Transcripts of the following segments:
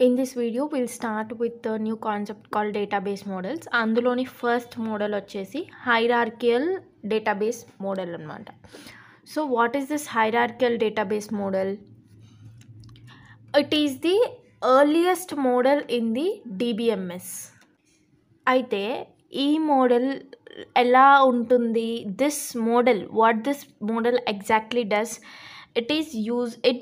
In this video, we'll start with the new concept called database models. అందులోని first model వచ్చేసి hierarchical database model అన్నమాట. So what is this hierarchical database model? It is the earliest model in the DBMS. అయితే ఈ model ఎలా ఉంటుంది, this model what this model exactly does,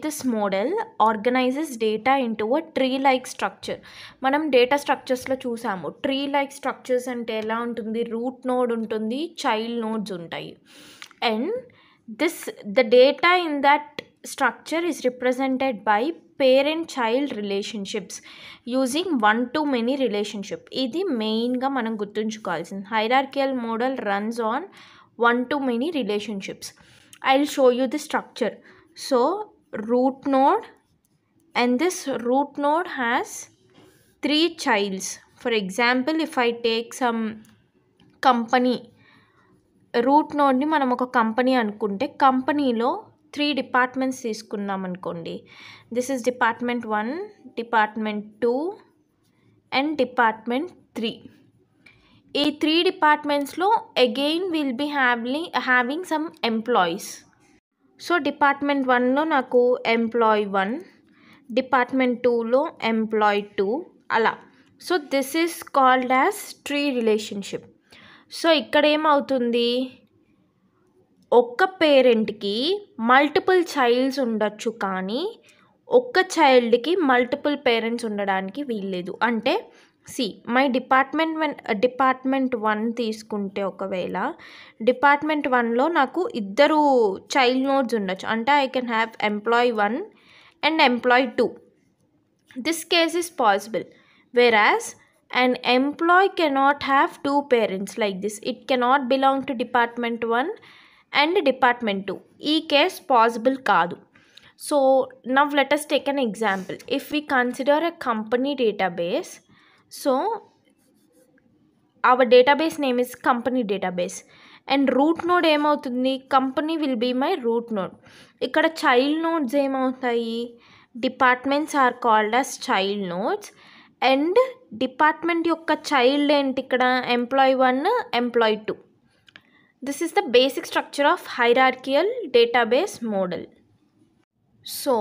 this model organizes data into a tree like structure. మనం data స్ట్రక్చర్స్లో చూసాము. Tree like structures అంటే ఎలా ఉంటుంది, root node ఉంటుంది, చైల్డ్ నోడ్స్ ఉంటాయి. And the data in that structure is represented by parent child relationships using one to many relationship. ఇది మెయిన్గా మనం గుర్తుంచుకోవాల్సింది. hierarchical model runs on one to many relationships. I'll show you the structure. So root node, and this root node has 3 childs. For example, if I take some company, root నోడ్ని మనం ఒక company అనుకుంటే కంపెనీలో 3 departments తీసుకున్నాం అనుకోండి. This is department 1, department 2 and department 3. ఈ 3 డిపార్ట్మెంట్స్లో again will be having some employees. So department 1లో నాకు ఎంప్లాయీ 1, డిపార్ట్మెంట్ 2లో ఎంప్లాయీ 2, అలా. So this is called as tree relationship. So ఇక్కడ ఏమవుతుంది, ఒక్క పేరెంట్కి మల్టిపుల్ చైల్డ్స్ ఉండొచ్చు, కానీ ఒక్క చైల్డ్కి మల్టిపుల్ పేరెంట్స్ ఉండడానికి వీల్లేదు. అంటే మై డిపార్ట్మెంట్ 1 తీసుకుంటే, ఒకవేళ డిపార్ట్మెంట్ 1లో నాకు 2 చైల్డ్ నోడ్స్ ఉండొచ్చు. అంటే I can have employee 1 and employee 2. This case is possible. whereas an employee cannot have 2 parents like this. It cannot belong to department 1 and department 2. ఈ కేస్ పాసిబుల్ కాదు. So now let us take an example. If we consider a company database, so our database name is company database and root node ఏమవుతుంది, company will be my root node. ఇక్కడ child nodes ఏమవుతాయి, departments are called as child nodes. And department యొక్క child ఏంటి ఇక్కడ, employee 1, employee 2. This is the basic structure of hierarchical database model. సో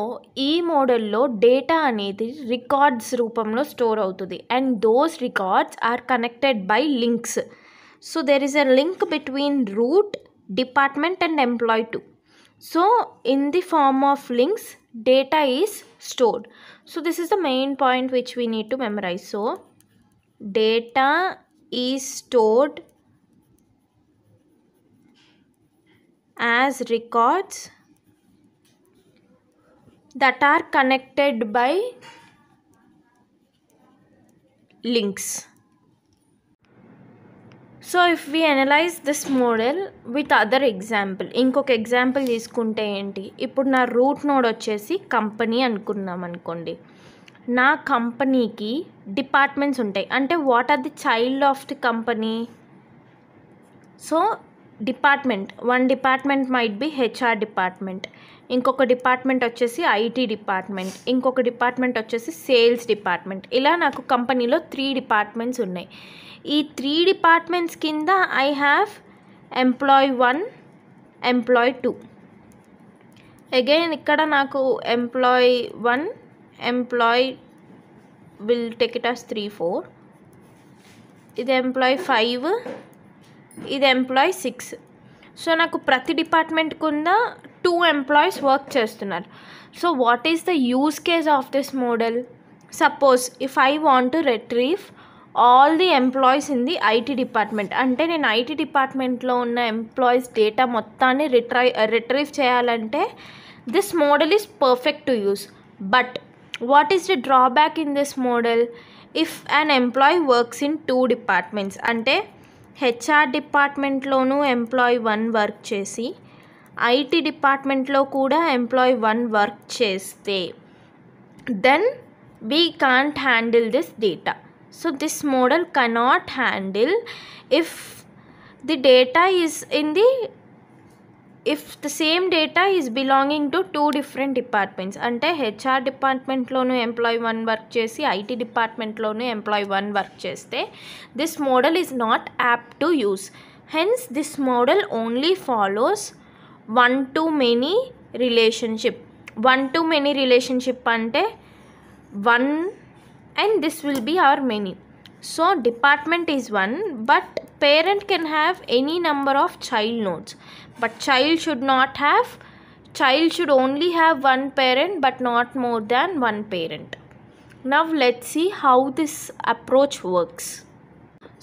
ఈ మోడల్లో data అనేది రికార్డ్స్ రూపంలో స్టోర్ అవుతుంది, and those records are connected by links. So there is a link between root, department and employee 2. So in the form of links, data is stored. So this is the main point which we need to memorize. So data is stored as records that are connected by links. So if we analyse this model with other example, ఇంకొక example తీసుకుంటే ఏంటి, ఇప్పుడు నా root node వచ్చేసి company అనుకున్నాం అనుకోండి. నా కంపెనీకి డిపార్ట్మెంట్స్ ఉంటాయి. అంటే what are the child of the company? So department 1 department might be HR department, ఇంకొక డిపార్ట్మెంట్ వచ్చేసి ఐటీ డిపార్ట్మెంట్, ఇంకొక డిపార్ట్మెంట్ వచ్చేసి సేల్స్ డిపార్ట్మెంట్. ఇలా నాకు కంపెనీలో 3 డిపార్ట్మెంట్స్ ఉన్నాయి. ఈ 3 డిపార్ట్మెంట్స్ కింద I have employee 1, employee 2. Again ఇక్కడ నాకు employee 1, employee will take it as 3, 4. ఇది ఎంప్లాయీ 5, ఇది ఎంప్లాయీ 6. సో నాకు ప్రతి డిపార్ట్మెంట్ కింద 2 ఎంప్లాయీస్ వర్క్ చేస్తున్నారు. So what is the use case of this model? Suppose if I want to retrieve all the employees in the IT department, అంటే నేను IT డిపార్ట్మెంట్లో ఉన్న ఎంప్లాయీస్ డేటా మొత్తాన్ని రిట్రీవ్ చేయాలంటే this model is perfect to use. But what is the drawback in this model? If an employee works in 2 departments, అంటే HR డిపార్ట్మెంట్లోనూ employee 1 work చేసి IT డిపార్ట్మెంట్లో కూడా ఎంప్లాయీ 1 వర్క్ చేస్తే, then we can't handle this data. So this model cannot handle if the data is in the if the same data is belonging to two different departments, అంటే HR డిపార్ట్మెంట్లోనూ employee 1 work చేసి IT డిపార్ట్మెంట్లోనూ employee 1 work చేస్తే this model is not apt to use. Hence this model only follows one to many relationship. One to many relationship అంటే one and this will be our many. So department is one, but parent can have any number of child nodes, but child should only have one parent but not more than one parent. Now let's see how this approach works.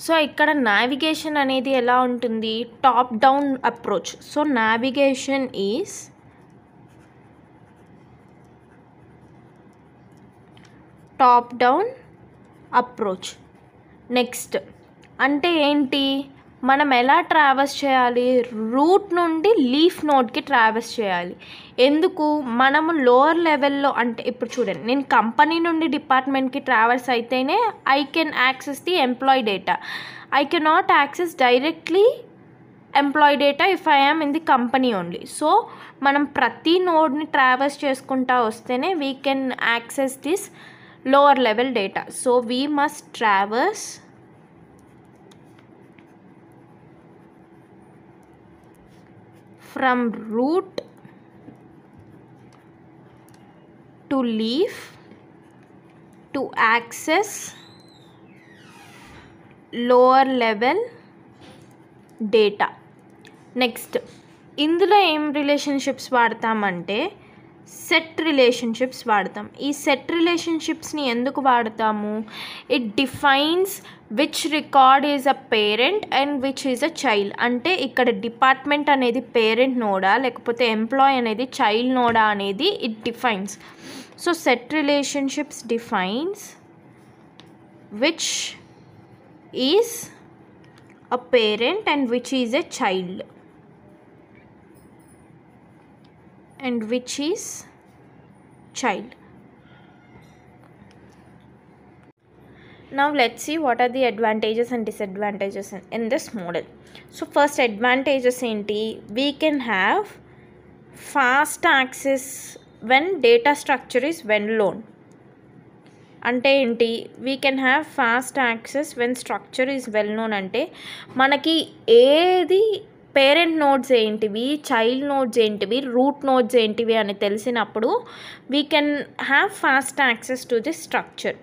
So ఇక్కడ navigation అనేది ఎలా ఉంటుంది, top down approach. So navigation is top down approach. Next అంటే ఏంటి, మనం ఎలా traverse చేయాలి, route నుండి లీఫ్ నోడ్కి ట్రావెర్స్ చేయాలి. ఎందుకు, మనము లోవర్ లెవెల్లో అంటే ఇప్పుడు చూడండి, నేను కంపెనీ నుండి డిపార్ట్మెంట్కి ట్రావెర్స్ అయితేనే I can access the employee data. I cannot access directly employee data if I am in the company only. So మనం ప్రతి నోడ్ని ట్రావెర్స్ చేసుకుంటా వస్తేనే we can access this lower level data. So we must traverse from root to leaf to access lower level data. Next ఇందులో ఏం relationships వాడతామంటే set relationships వాడతాం. ఈ set రిలేషన్షిప్స్ని ఎందుకు వాడతాము, it defines which record is a parent and which is a child. అంటే ఇక్కడ department అనేది parent NUDA లేకపోతే ఎంప్లాయ్ అనేది చైల్డ్ నోడా అనేది it defines. So set relationships defines which is a parent and which is a child and which is child. Now let's see what are the advantages and disadvantages in this model. So first advantages enti, we can have fast access when data structure is well known. అంటే ఏంటి, we can have fast access when structure is well known. అంటే మనకి ఏది parent nodes ఏంటివి, child nodes ఏంటివి, root nodes ఏంటివి అని తెలిసినప్పుడు we can have fast access to the structure.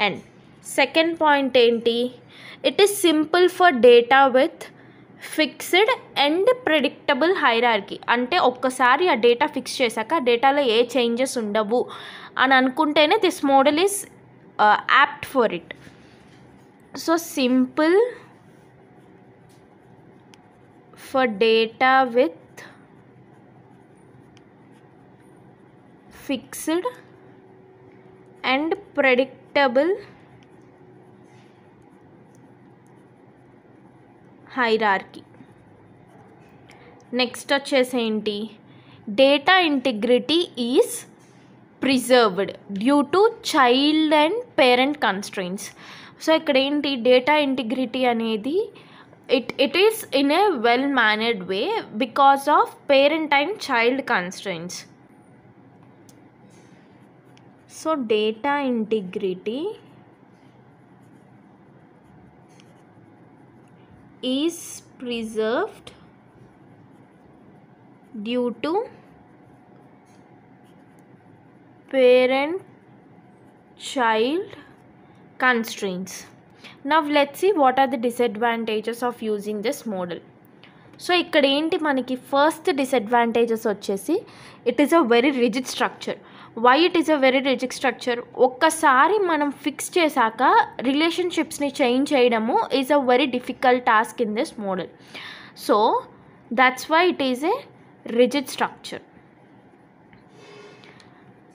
And second point ఏంటి, it is simple for data with fixed and predictable hierarchy. అంటే ఒక్కసారి ఆ డేటా ఫిక్స్ చేశాక ఆ డేటాలో ఏ చేంజెస్ ఉండవు అని అనుకుంటేనే this model is apt for it. So simple for data with fixed and predictable hierarchy. Next వచ్చేసి ఏంటి, data integrity is preserved due to child and parent constraints. So ఇక్కడ ఏంటి, డేటా ఇంటిగ్రిటీ అనేది it is in a well mannered way because of parent and child constraints. So data integrity is preserved due to parent child constraints. Now let's see what are the disadvantages of using this model. So ఇక్కడ ఏంటి మనకి first disadvantages వచ్చేసి it is a very rigid structure. Why it is a very rigid structure, ఒక్కసారి మనం fix చేశాక రిలేషన్షిప్స్ని change చేయడము is a very difficult task in this model. So that's why it is a rigid structure.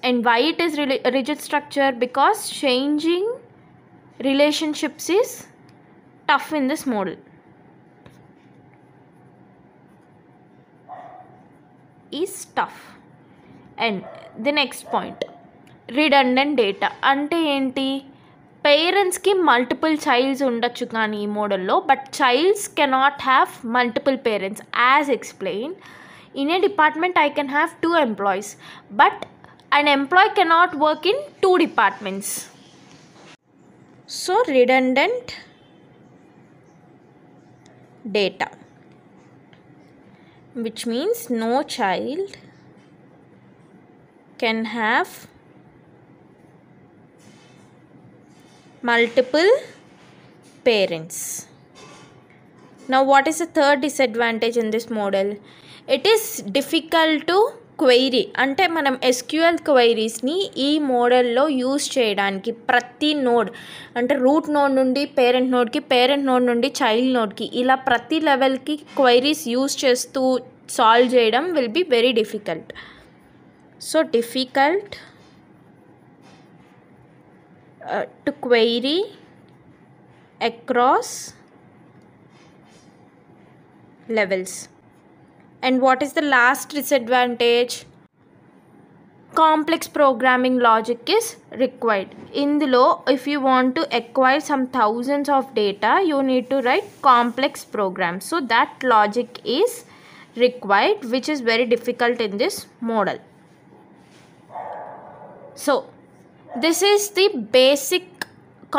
And why it is rigid structure, because changing relationships is tough in this model. Is tough. And the next point, redundant data. అంటే ఏంటి, పేరెంట్స్కి multiple child's ఉండొచ్చు కానీ ఈ మోడల్లో, but childs cannot have multiple parents. As explain, in a department I can have 2 employees, but an employee cannot work in 2 departments. So redundant data, which means no child can have multiple parents. Now what is the third disadvantage in this model? It is difficult to query. అంటే మనం SQL క్వైరీస్ని ఈ మోడల్లో use చేయడానికి ప్రతి node, అంటే root node నుండి parent నోడ్కి, parent node నుండి చైల్డ్ నోడ్కి, ఇలా ప్రతి లెవెల్కి క్వైరీస్ యూజ్ చేస్తూ సాల్వ్ చేయడం will be very difficult. So difficult to query across levels. And what is the last disadvantage? Complex programming logic is required. Indulo if you want to acquire some thousands of data, you need to write complex programs, so that logic is required, which is very difficult in this model. So this is the basic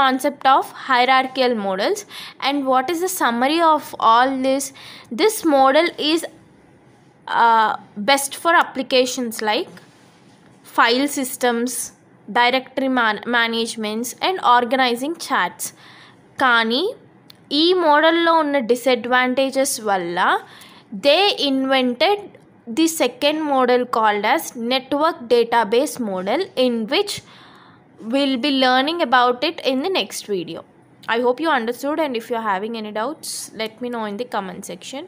concept of hierarchical models. And what is the summary of all this? This model is best for applications like file systems, directory managements and organizing charts. కానీ ఈ మోడల్లో ఉన్న disadvantages వల్ల they invented the second model called as network database model, in which we'll be learning about it in the next video. I hope you understood, and if you're having any doubts, let me know in the comment section.